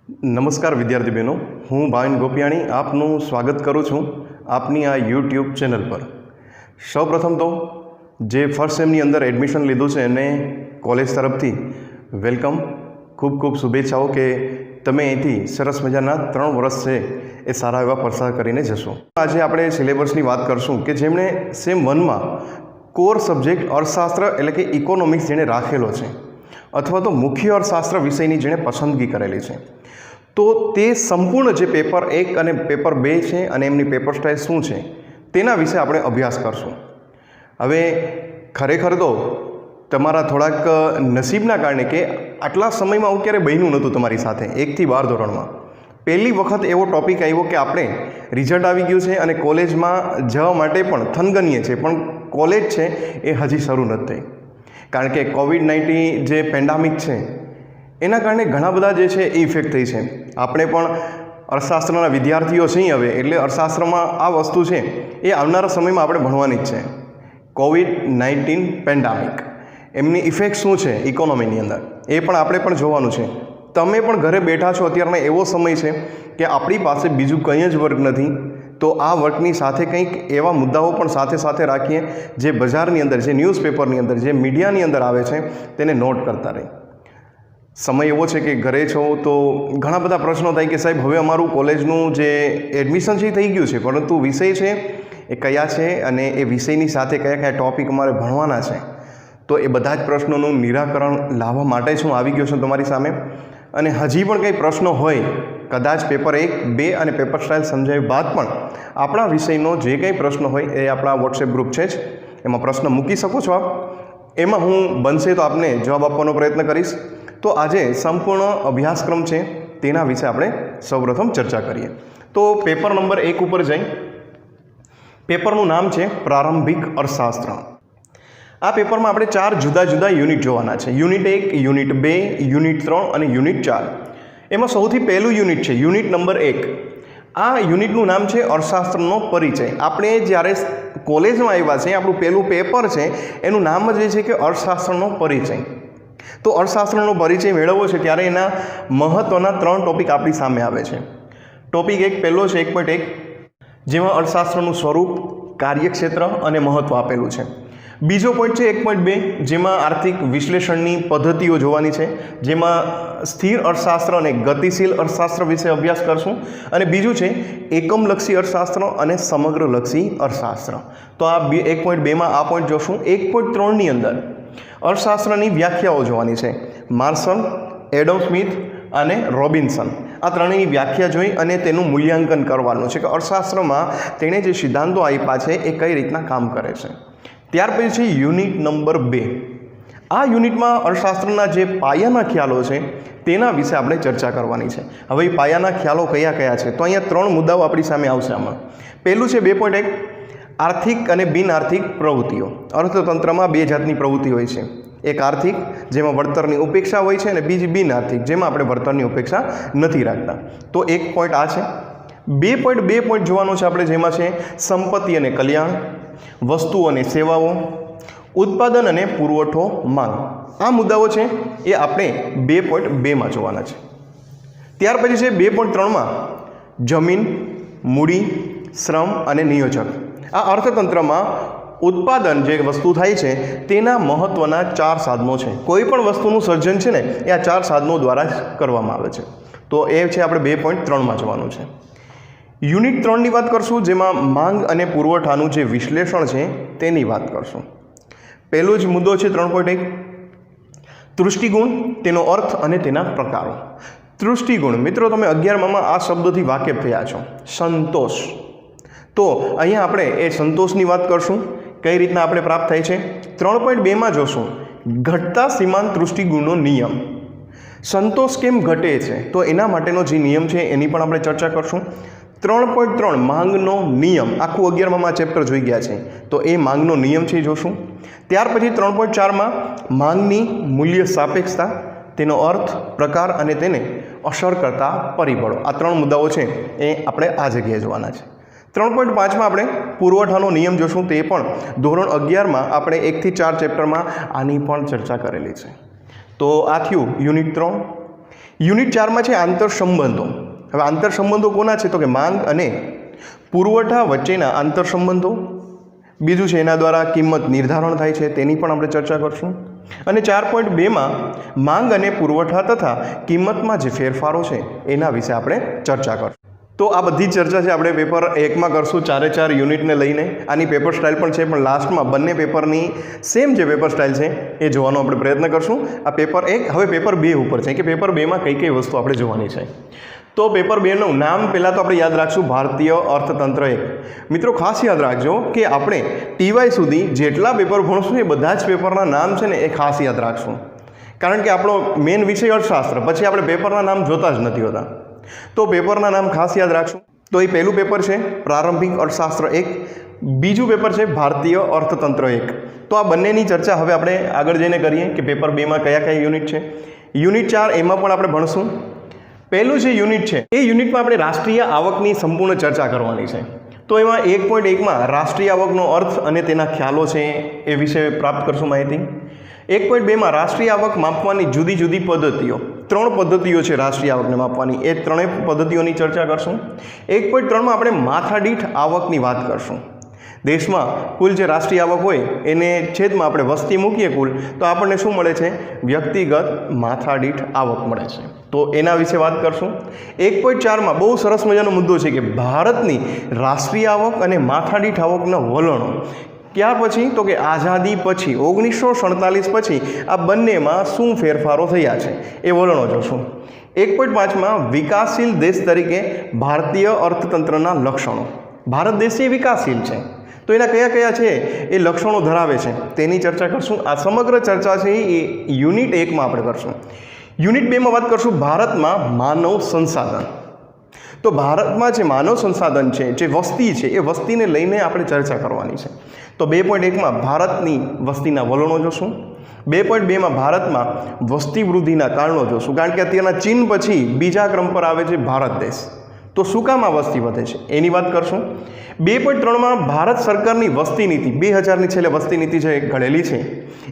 નમસ્કાર વિદ્યાર્થી બહેનો, હું ભાવિન ગોપિયાણી આપનું સ્વાગત કરું છું આપની આ યુટ્યુબ ચેનલ પર। સૌપ્રથમ તો જે ફર્સ્ટ સેમની અંદર એડમિશન લીધું છે એને કોલેજ તરફથી વેલકમ, ખૂબ ખૂબ શુભેચ્છાઓ કે તમે અહીંથી સરસ મજાના 3 વર્ષ છે એ સારા એવા પસાર કરીને જશો। આજે આપણે સિલેબસની વાત કરશું કે જેમણે સેમ 1માં કોર સબ્જેક્ટ અર્થશાસ્ત્ર એટલે કે ઇકોનોમિક્સ જેણે રાખેલો છે અથવા તો મુખ્ય અર્થશાસ્ત્ર વિષયની જેણે પસંદગી કરેલી છે, તો તે સંપૂર્ણ જે પેપર 1 અને પેપર 2 છે અને એમની પેપર સ્ટાઇલ શું છે તેના વિશે આપણે અભ્યાસ કરશું। હવે ખરેખર તો તમારા થોડાક નસીબના કારણે કે આટલા સમયમાં આવું ક્યારે બન્યું નહોતું તમારી સાથે 1 થી 12 ધોરણમાં પહેલી વખત એવો ટૉપિક આવ્યો કે આપણે રિઝલ્ટ આવી ગયું છે અને કોલેજમાં જવા માટે પણ થનગનીએ છે, પણ કોલેજ છે એ હજી શરૂ નથી થઈ, કારણ કે કોવિડ-19 જે પેન્ડામિક છે એના કારણે ઘણા બધા જે છે એ ઇફેક્ટ થઈ છે। આપણે પણ અર્થશાસ્ત્રના વિદ્યાર્થીઓ છીએ હવે, એટલે અર્થશાસ્ત્રમાં આ વસ્તુ છે એ આવનારા સમયમાં આપણે ભણવાની જ છે। કોવિડ-19 પેન્ડામિક એમની ઇફેક્ટ શું છે ઇકોનોમીની અંદર એ પણ આપણે પણ જોવાનું છે। તમે પણ ઘરે બેઠા છો, અત્યારનો એવો સમય છે કે આપણી પાસે બીજું કંઈ જ વર્ક નથી, તો આ વર્કની સાથે કંઈક એવા મુદ્દાઓ પણ સાથે સાથે રાખીએ જે બજારની અંદર, જે ન્યૂઝપેપરની અંદર, જે મીડિયાની અંદર આવે છે તેને નોટ કરતા રહીએ। સમય એવો છે કે ઘરે છો તો ઘણા બધા પ્રશ્નો થાય કે સાહેબ હવે અમારું કોલેજનું જે એડમિશન છે એ થઈ ગયું છે, પરંતુ વિષય છે એ કયા છે અને એ વિષયની સાથે કયા કયા ટૉપિક અમારે ભણવાના છે, તો એ બધા જ પ્રશ્નોનું નિરાકરણ લાવવા માટે જ હું આવી ગયો છું તમારી સામે। અને હજી પણ કંઈ પ્રશ્નો હોય, કદાચ પેપર 1, 2 અને પેપર સ્ટાઇલ સમજાવ્યા બાદ પણ આપણા વિષયનો જે કંઈ પ્રશ્ન હોય એ આપણા વોટ્સએપ ગ્રુપ છે જ, એમાં પ્રશ્ન મૂકી શકો છો આપ, એમાં હું બનશે તો આપને જવાબ આપવાનો પ્રયત્ન કરીશ। તો આજે સંપૂર્ણ અભ્યાસક્રમ છે તેના વિશે આપણે સૌપ્રથમ ચર્ચા કરીએ। તો પેપર નંબર 1 ઉપર જઈ, પેપરનું નામ છે પ્રારંભિક અર્થશાસ્ત્ર। આ પેપરમાં આપણે 4 જુદા જુદા યુનિટ જોવાના છે, યુનિટ 1, યુનિટ 2, યુનિટ 3 અને યુનિટ 4। એમાં સૌથી પહેલું યુનિટ છે યુનિટ નંબર 1। આ યુનિટનું નામ છે અર્થશાસ્ત્રનો પરિચય। આપણે જ્યારે કોલેજમાં આવ્યા છે, આપણું પહેલું પેપર છે એનું નામ જ એ છે કે અર્થશાસ્ત્રનો પરિચય। તો અર્થશાસ્ત્રનો પરિચય મેળવવો છે ત્યારે એના મહત્ત્વના 3 ટૉપિક આપણી સામે આવે છે। ટૉપિક 1 પહેલો છે 1.1, જેમાં અર્થશાસ્ત્રનું સ્વરૂપ, કાર્યક્ષેત્ર અને મહત્ત્વ આપેલું છે। બીજો પોઈન્ટ છે 1.2, જેમાં આર્થિક વિશ્લેષણની પદ્ધતિઓ જોવાની છે, જેમાં સ્થિર અર્થશાસ્ત્ર અને ગતિશીલ અર્થશાસ્ત્ર વિશે અભ્યાસ કરશું। અને બીજું છે એકમલક્ષી અર્થશાસ્ત્ર અને સમગ્રલક્ષી અર્થશાસ્ત્ર। તો આ 1.2માં આ પોઈન્ટ જોશું। 1.3ની અંદર અર્થશાસ્ત્રની વ્યાખ્યાઓ જોવાની છે, માર્શલ, એડમ સ્મિથ અને રોબિન્સન આ ત્રણેયની વ્યાખ્યા જોઈ અને તેનું મૂલ્યાંકન કરવાનું છે કે અર્થશાસ્ત્રમાં તેણે જે સિદ્ધાંતો આપ્યા છે એ કઈ રીતના કામ કરે છે। ત્યાર પછી છે યુનિટ નંબર 2। આ યુનિટમાં અર્થશાસ્ત્રના જે પાયાના ખ્યાલો છે તેના વિશે આપણે ચર્ચા કરવાની છે। હવે એ પાયાના ખ્યાલો કયા કયા છે, તો અહીંયા 3 મુદ્દાઓ આપણી સામે આવશે આમાં। પહેલું છે 2.1, આર્થિક અને બિન આર્થિક પ્રવૃત્તિઓ। અર્થતંત્રમાં 2 જાતની પ્રવૃત્તિ હોય છે, એક આર્થિક જેમાં વળતરની ઉપેક્ષા હોય છે અને બીજી બિન આર્થિક જેમાં આપણે વળતરની ઉપેક્ષા નથી રાખતા। તો 1 પોઈન્ટ આ છે। 2.2 પોઈન્ટ જોવાનો છે આપણે, જેમાં છે સંપત્તિ અને કલ્યાણ, વસ્તુ અને સેવાઓ, ઉત્પાદન અને પુરવઠો માંગ। આ મુદ્દાઓ છે એ આપણે 2.2માં જોવાના છે। ત્યાર પછી છે 2.3માં જમીન, મૂડી, શ્રમ અને નિયોજક। આ અર્થતંત્રમાં ઉત્પાદન જે વસ્તુ થાય છે તેના મહત્ત્વના 4 સાધનો છે। કોઈ પણ વસ્તુનું સર્જન છે ને એ આ 4 સાધનો દ્વારા જ કરવામાં આવે છે, તો એ છે આપણે 2.3માં જોવાનું છે। યુનિટ 3ની વાત કરશું, જેમાં માંગ અને પુરવઠાનું જે વિશ્લેષણ છે તેની વાત કરશું। પહેલો જ મુદ્દો છે 3.1, તૃષ્ટિગુણ, તેનો અર્થ અને તેના પ્રકારો। તૃષ્ટિગુણ મિત્રો, તમે 11માં આ શબ્દથી વાકેફ થયા છો, સંતોષ। તો અહીંયા આપણે એ સંતોષની વાત કરશું, કઈ રીતના આપણે પ્રાપ્ત થાય છે। 3.2માં જોશું ઘટતા સીમાંત તૃષ્ટિગુણનો નિયમ। સંતોષ કેમ ઘટે છે તો એના માટેનો જે નિયમ છે એની પણ આપણે ચર્ચા કરશું। 3.3 માંગનો નિયમ, આખું 11માં ચેપ્ટર જોઈ ગયા છે, તો એ માંગનો નિયમ છે એ જોશું। ત્યાર પછી 3.4માં માંગની મૂલ્ય સાપેક્ષતા, તેનો અર્થ, પ્રકાર અને તેને અસર કરતા પરિબળો। આ 3 મુદ્દાઓ છે એ આપણે આ જગ્યાએ જોવાના છે। 3.5માં આપણે પુરવઠાનો નિયમ જોશું, તે પણ ધોરણ 11માં આપણે 1 થી 4 ચેપ્ટરમાં આની પણ ચર્ચા કરેલી છે। તો આ થયું યુનિટ 3। યુનિટ 4માં છે આંતરસંબંધો. હવે આંતરસંબંધો કોના છે? તો કે માંગ અને પુરવઠા વચ્ચેના આંતરસંબંધો. બીજું છે એના દ્વારા કિંમત નિર્ધારણ થાય છે, તેની પણ આપણે ચર્ચા કરશું. અને 4.2માં માંગ અને પુરવઠા તથા કિંમતમાં જે ફેરફારો છે એના વિશે આપણે ચર્ચા કરશું. તો આ બધી ચર્ચા છે આપણે પેપર 1માં કરશું, 4 યુનિટને લઈને. આની પેપર સ્ટાઇલ પણ છે, પણ લાસ્ટમાં બંને પેપરની સેમ જે પેપર સ્ટાઇલ છે એ જોવાનો આપણે પ્રયત્ન કરશું. આ પેપર 1 હવે પેપર 2 ઉપર છે કે પેપર 2માં કઈ કઈ વસ્તુ આપણે જોવાની છે. તો પેપર 2નું નામ પહેલાં તો આપણે યાદ રાખશું, ભારતીય અર્થતંત્ર 1. મિત્રો ખાસ યાદ રાખજો કે આપણે TY સુધી જેટલા પેપર ભણશું એ બધા જ પેપરના નામ છે ને એ ખાસ યાદ રાખશું, કારણ કે આપણો મેઇન વિષય અર્થશાસ્ત્ર, પછી આપણે પેપરના નામ જોતા જ નથી હોતા. તો પેપરના નામ ખાસ યાદ રાખશું. તો એ પહેલું પેપર છે પ્રારંભિક અર્થશાસ્ત્ર 1, બીજું પેપર છે ભારતીય અર્થતંત્ર 1. તો આ બંનેની ચર્ચા હવે આપણે આગળ જઈને કરીએ કે પેપર 2માં કયા કયા યુનિટ છે. યુનિટ 4 એમાં પણ આપણે ભણશું. પહેલું જે યુનિટ છે એ યુનિટમાં આપણે રાષ્ટ્રીય આવકની સંપૂર્ણ ચર્ચા કરવાની છે. તો એમાં 1.1માં રાષ્ટ્રીય આવકનો અર્થ અને તેના ખ્યાલો છે એ વિશે પ્રાપ્ત કરશું માહિતી. 1.2માં રાષ્ટ્રીય આવક માપવાની જુદી જુદી પદ્ધતિઓ, 3 પદ્ધતિઓ છે રાષ્ટ્રીય આવકને માપવાની, એ 3 પદ્ધતિઓની ચર્ચા કરશું. 1.3માં આપણે માથાદીઠ આવકની વાત કરશું. દેશમાં કુલ જે રાષ્ટ્રીય આવક હોય એને છેદમાં આપણે વસ્તી મૂકીએ કુલ, તો આપણને શું મળે છે? વ્યક્તિગત માથાદીઠ આવક મળે છે. તો એના વિશે વાત કરશું. 1.4માં બહુ સરસ મજાનો મુદ્દો છે કે ભારતની રાષ્ટ્રીય આવક અને માથાદીઠ આવકના વલણો. ક્યાં પછી? તો કે આઝાદી પછી 1947 પછી આ બંનેમાં શું ફેરફારો થયા છે એ વલણો જોશું. 1.5માં વિકાસશીલ દેશ તરીકે ભારતીય અર્થતંત્રના લક્ષણો. ભારત દેશ એ વિકાસશીલ છે, તો એના કયા કયા છે એ લક્ષણો ધરાવે છે તેની ચર્ચા કરશું. આ સમગ્ર ચર્ચા છે એ યુનિટ 1માં આપણે કરશું. યુનિટ 2માં વાત કરશું ભારતમાં માનવ સંસાધન. તો ભારતમાં જે માનવ સંસાધન છે, જે વસ્તી છે, એ વસ્તીને લઈને આપણે ચર્ચા કરવાની છે. તો 2.1માં ભારતની વસ્તીના વલણો જોશું. 2.2માં ભારતમાં વસ્તી વૃદ્ધિના કારણો જોશું, કારણ કે અત્યારના ચીન પછી બીજા ક્રમ પર આવે છે ભારત દેશ. તો શું કામ આ વસ્તી વધે છે એની વાત કરશું. 2.3માં ભારત સરકારની વસ્તી નીતિ, 2000ની છેલ્લે વસ્તી નીતિ જે ઘડેલી છે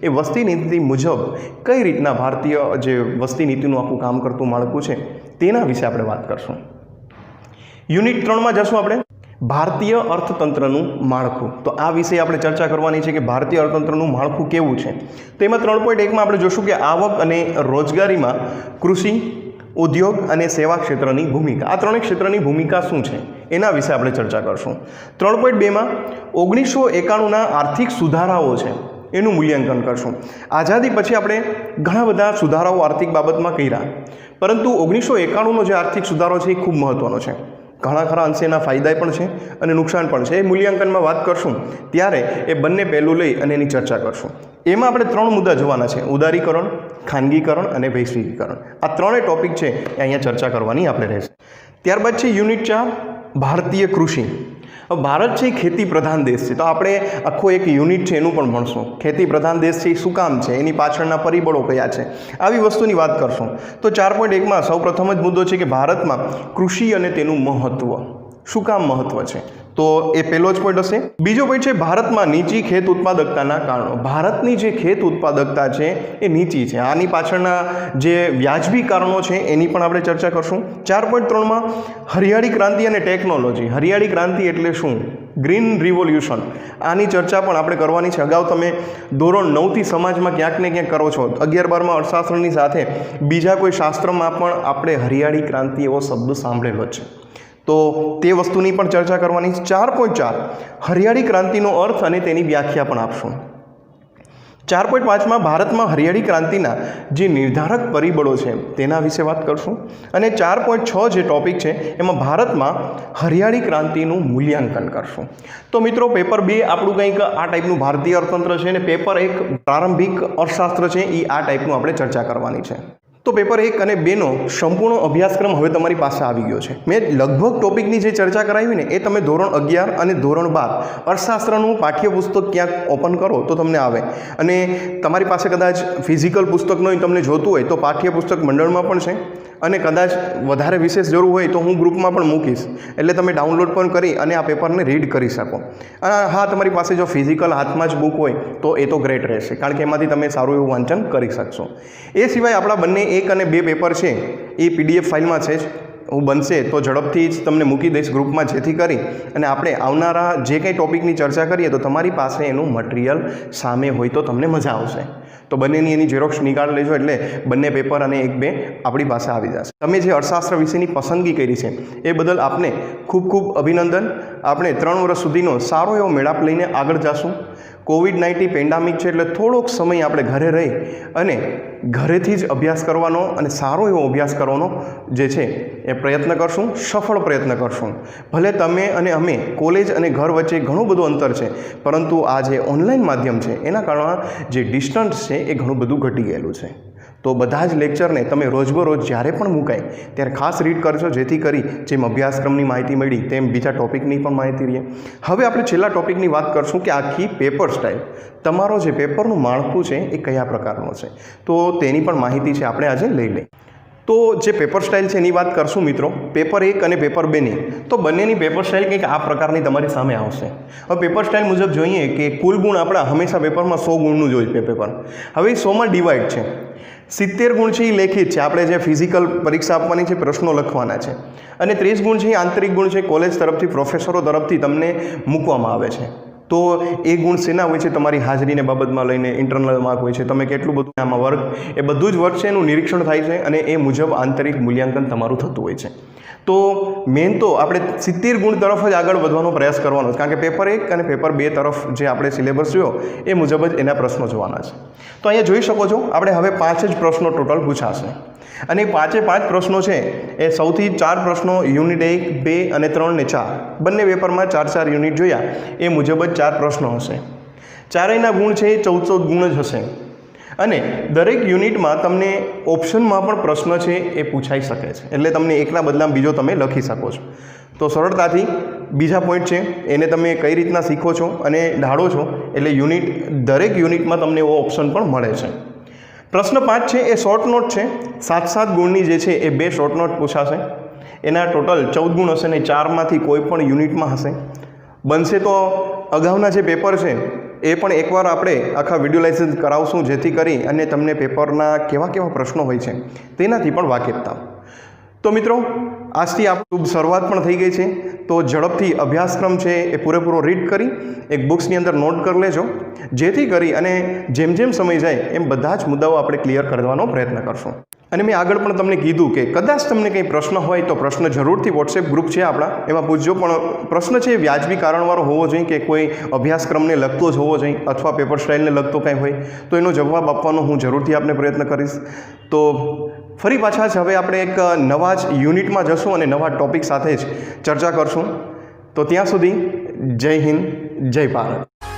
એ વસ્તી નીતિ મુજબ કઈ રીતના ભારતીય જે વસ્તી નીતિનું આખું કામ કરતું માળખું છે તેના વિશે આપણે વાત કરશું. યુનિટ 3માં જશું આપણે ભારતીય અર્થતંત્રનું માળખું. તો આ વિશે આપણે ચર્ચા કરવાની છે કે ભારતીય અર્થતંત્રનું માળખું કેવું છે. તો એમાં 3.1માં આપણે જોશું કે આવક અને રોજગારીમાં કૃષિ, ઉદ્યોગ અને સેવા ક્ષેત્રની ભૂમિકા. આ 3 ક્ષેત્રની ભૂમિકા શું છે એના વિશે આપણે ચર્ચા કરશું. 3.2માં 1991ના આર્થિક સુધારાઓ છે એનું મૂલ્યાંકન કરશું. આઝાદી પછી આપણે ઘણા બધા સુધારાઓ આર્થિક બાબતમાં કર્યા, પરંતુ 1991નો જે આર્થિક સુધારો છે એ ખૂબ મહત્ત્વનો છે. ઘણા ખરા અંશે એના ફાયદા પણ છે અને નુકસાન પણ છે. એ મૂલ્યાંકનમાં વાત કરશું ત્યારે એ બંને પહેલું લઈ અને એની ચર્ચા કરશું. એમાં આપણે 3 મુદ્દા જોવાના છે: ઉદારીકરણ, ખાનગીકરણ અને વૈશ્વિકીકરણ. આ 3 ટોપિક છે એ અહીંયા ચર્ચા કરવાની આપણે રહેશે. ત્યારબાદ છે યુનિટ 4 ભારતીય કૃષિ. ભારત છે એ ખેતી પ્રધાન દેશ છે, તો આપણે આખો એક યુનિટ છે એનું પણ ભણશું. ખેતી પ્રધાન દેશ છે એ શું કામ છે, એની પાછળના પરિબળો કયા છે, આવી વસ્તુની વાત કરશું. તો 4.1માં સૌ પ્રથમ જ મુદ્દો છે કે ભારતમાં કૃષિ અને તેનું મહત્ત્વ. શું કામ મહત્ત્વ છે, તો એ પહેલો જ પોઈન્ટ હશે. બીજો પોઈન્ટ છે ભારતમાં નીચી ખેત ઉત્પાદકતાના કારણો. ભારતની જે ખેત ઉત્પાદકતા છે એ નીચી છે, આની પાછળના જે વ્યાજબી કારણો છે એની પણ આપણે ચર્ચા કરશું. 4.3માં હરિયાળી ક્રાંતિ અને ટેકનોલોજી. હરિયાળી ક્રાંતિ એટલે શું? Green revolution. આની ચર્ચા પણ આપણે કરવાની છે. અગાઉ તમે ધોરણ 9થી સમાજમાં ક્યાંક ને ક્યાંક કરો છો. 11-12માં અર્થશાસ્ત્રની સાથે બીજા કોઈ શાસ્ત્રમાં પણ આપણે હરિયાળી ક્રાંતિ એવો શબ્દ સાંભળેલો છે, તો તે વસ્તુની પણ ચર્ચા કરવાની છે. 4.4 હરિયાળી ક્રાંતિનો અર્થ અને તેની વ્યાખ્યા પણ આપશું. 4.5માં ભારતમાં હરિયાળી ક્રાંતિના જે નિર્ધારક પરિબળો છે તેના વિશે વાત કરશું. અને 4.6 જે ટોપિક છે એમાં ભારતમાં હરિયાળી ક્રાંતિનું મૂલ્યાંકન કરશું. તો મિત્રો પેપર 2 આપણું કંઈક આ ટાઈપનું ભારતીય અર્થતંત્ર છે, અને પેપર 1 પ્રારંભિક અર્થશાસ્ત્ર છે એ આ ટાઈપનું આપણે ચર્ચા કરવાની છે. તો પેપર 1 અને 2નો સંપૂર્ણ અભ્યાસક્રમ હવે તમારી પાસે આવી ગયો છે. મેં લગભગ ટોપિકની જે ચર્ચા કરાવી ને એ તમે ધોરણ 11 અને ધોરણ 12 અર્થશાસ્ત્રનું પાઠ્યપુસ્તક ક્યાંક ઓપન કરો તો તમને આવે, અને તમારી પાસે કદાચ ફિઝિકલ પુસ્તક ન હોય, તમને જોતું હોય તો પાઠ્યપુસ્તક મંડળમાં પણ છે, અને કદાચ વધારે વિશેષ જરૂર હોય તો હું ગ્રુપમાં પણ મૂકીશ, એટલે તમે ડાઉનલોડ પણ કરી અને આ પેપરને રીડ કરી શકો. અને હા, તમારી પાસે જો ફિઝિકલ હાથમાં જ બુક હોય તો એ તો ગ્રેટ રહેશે, કારણ કે એમાંથી તમે સારું એવું વાંચન કરી શકશો. એ સિવાય આપણા બંને 1 અને 2 પેપર છે એ PDF ફાઇલમાં છે જ. હું બનશે તો ઝડપથી જ તમને મૂકી દઈશ ગ્રુપમાં, જેથી કરી અને આપણે આવનારા જે કંઈ ટૉપિકની ચર્ચા કરીએ તો તમારી પાસે એનું મટીરિયલ સામે હોય તો તમને મજા આવશે. તો બંનેની એની ઝેરોક્ષ નીકાળી લેજો, એટલે બંને પેપર અને 1-2 આપણી પાસે આવી જશે. તમે જે અર્થશાસ્ત્ર વિષયની પસંદગી કરી છે એ બદલ આપને ખૂબ ખૂબ અભિનંદન. આપણે 3 વર્ષ સુધીનો સારો એવો મેળાપ લઈને આગળ જશું. COVID-19 પેન્ડામિક છે એટલે થોડોક સમય આપણે ઘરે રહી અને ઘરેથી જ અભ્યાસ કરવાનો અને સારો એવો અભ્યાસ કરવાનો જે છે એ પ્રયત્ન કરશું, સફળ પ્રયત્ન કરશું. ભલે તમે અને અમે કોલેજ અને ઘર વચ્ચે ઘણું બધું અંતર છે, પરંતુ આ જે ઓનલાઈન માધ્યમ છે એના કારણે જે ડિસ્ટન્સ છે એ ઘણું બધું ઘટી ગયેલું છે. તો બધા જ લેક્ચરને તમે રોજબરોજ જ્યારે પણ મુકાય ત્યારે ખાસ રીડ કરજો, જેથી કરી જેમ અભ્યાસક્રમની માહિતી મળી તેમ બીજા ટૉપિકની પણ માહિતી રહે. હવે આપણે છેલ્લા ટૉપિકની વાત કરશું કે આખી પેપર સ્ટાઇલ, તમારો જે પેપરનું માળખું છે એ કયા પ્રકારનું છે, તો તેની પણ માહિતી છે આપણે આજે લઈ લઈએ. તો જે પેપર સ્ટાઇલ છે એની વાત કરશું મિત્રો, પેપર 1 અને પેપર 2ની. તો બંનેની પેપર સ્ટાઇલ કંઈક આ પ્રકારની તમારી સામે આવશે. હવે પેપર સ્ટાઇલ મુજબ જોઈએ કે કુલ ગુણ આપણા હંમેશા પેપરમાં 100 ગુણનું જ હોય પેપર. હવે 100માં ડિવાઈડ છે. 70 ગુણ છે એ લેખિત છે, આપણે જે ફિઝિકલ પરીક્ષા આપવાની છે, પ્રશ્નો લખવાના છે. અને 30 ગુણ છે એ આંતરિક ગુણ છે, કોલેજ તરફથી પ્રોફેસરો તરફથી તમને મૂકવામાં આવે છે. તો એ ગુણ શેના હોય છે? તમારી હાજરીને બાબતમાં લઈને ઇન્ટરનલ માર્ક હોય છે, તમે કેટલું બધું આમાં વર્ક, એ બધું જ વર્ક છે એનું નિરીક્ષણ થાય છે અને એ મુજબ આંતરિક મૂલ્યાંકન તમારું થતું હોય છે. તો મેઇન તો આપણે 70 ગુણ તરફ જ આગળ વધવાનો પ્રયાસ કરવાનો છે, કારણ કે પેપર 1 અને પેપર 2 તરફ જે આપણે સિલેબસ જોયો એ મુજબ જ એના પ્રશ્નો જોવાના છે. તો અહીંયા જોઈ શકો છો આપણે હવે 5 જ પ્રશ્નો ટોટલ પૂછાશે, અને એ 5 પ્રશ્નો છે એ સૌથી 4 પ્રશ્નો યુનિટ 1, 2 અને 3 ને 4 બંને પેપરમાં 4 યુનિટ જોયા એ મુજબ જ 4 પ્રશ્નો હશે. ચારેયના ગુણ છે એ 14 ગુણ જ હશે, અને દરેક યુનિટમાં તમને ઓપ્શનમાં પણ પ્રશ્ન છે એ પૂછાઈ શકે છે, એટલે તમને એકના બદલામાં બીજો તમે લખી શકો છો. તો સરળતાથી બીજા પોઈન્ટ છે એને તમે કઈ રીતના શીખો છો અને ઢાળો છો, એટલે દરેક યુનિટમાં તમને એવો ઓપ્શન પણ મળે છે. પ્રશ્ન 5 છે એ શોર્ટ નોટ છે. 7 ગુણની જે છે એ 2 શોર્ટ નોટ પૂછાશે. એના ટોટલ 14 ગુણ હશે ને 4માંથી કોઈ પણ યુનિટમાં હશે. બનશે તો અગાઉના જે પેપર છે એ પણ એકવાર આપણે આખા વિડિયોલાઇઝેશન કરાવશું, જેથી કરી અને તમને પેપરના કેવા પ્રશ્નો હોય છે તેનાથી પણ વાકેફ થાવ. તો મિત્રો, આજથી આપણી શુભ શરૂઆત પણ થઈ ગઈ છે. તો ઝડપથી અભ્યાસક્રમ છે એ પૂરેપૂરો રીડ કરી એક બુક્સની અંદર નોટ કરી લેજો, જેથી કરી અને જેમ જેમ સમય જાય એમ બધા જ મુદ્દાઓ આપણે ક્લિયર કરવાનો પ્રયત્ન કરશું. અને મેં આગળ પણ તમને કીધું કે કદાચ તમને કંઈ પ્રશ્ન હોય તો પ્રશ્ન જરૂરથી વોટ્સએપ ગ્રુપ છે આપણા, એમાં પૂછજો. પણ પ્રશ્ન છે એ વ્યાજબી કારણવાળો હોવો જોઈએ, કે કોઈ અભ્યાસક્રમને લગતો જ હોવો જોઈએ, અથવા પેપર સ્ટાઇલને લગતો કાંઈ હોય તો એનો જવાબ આપવાનો હું જરૂરથી આપને પ્રયત્ન કરીશ. તો ફરી પાછા જ હવે આપણે એક નવા જ યુનિટમાં જશું અને નવા ટૉપિક સાથે જ ચર્ચા કરશું. તો ત્યાં સુધી જય હિન્દ, જય ભારત.